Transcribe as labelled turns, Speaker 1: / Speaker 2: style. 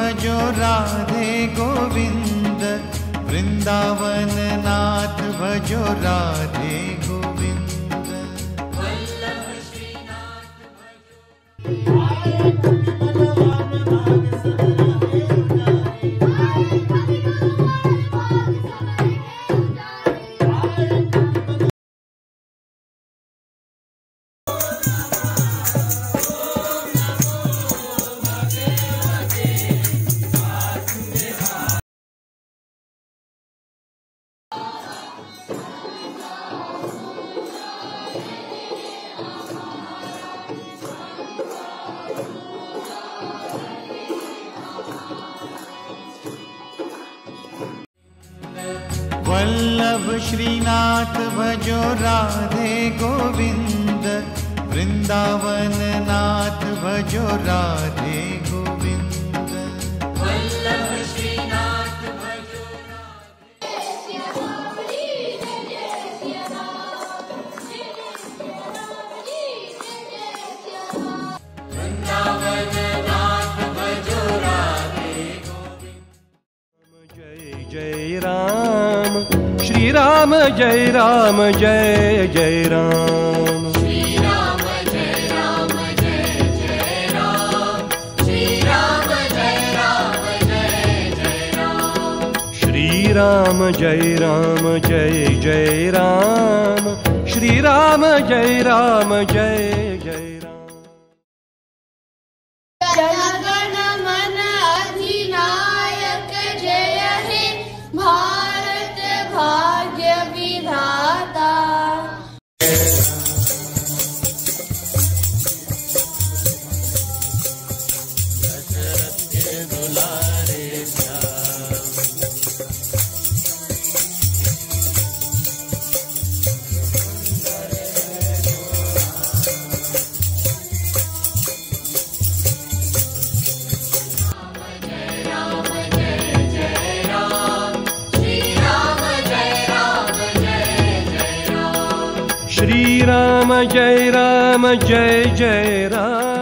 Speaker 1: भजो राधे गोविंद, वृंदावन नाथ भजो राधे गोविंद। वल्लभ श्रीनाथ भजो। वल्लभ श्रीनाथ भजो राधे गोविंद, वृंदावन नाथ भजो राधे गोविंद। वल्लभ श्रीनाथ भजो वृंदावन नाथ भजो राधे गोविंद।
Speaker 2: जय जय राम श्री राम, जय राम जय जय राम।
Speaker 1: श्री राम जय राम जय जय राम, श्री राम जय राम जय जय राम।
Speaker 2: श्री राम जय राम जय जय राम, श्री राम जय राम जय जय राम।
Speaker 3: जनगण मन अधिनायक जय हे भारत भाग्य विधाता।
Speaker 2: श्री राम जय राम जय जय राम।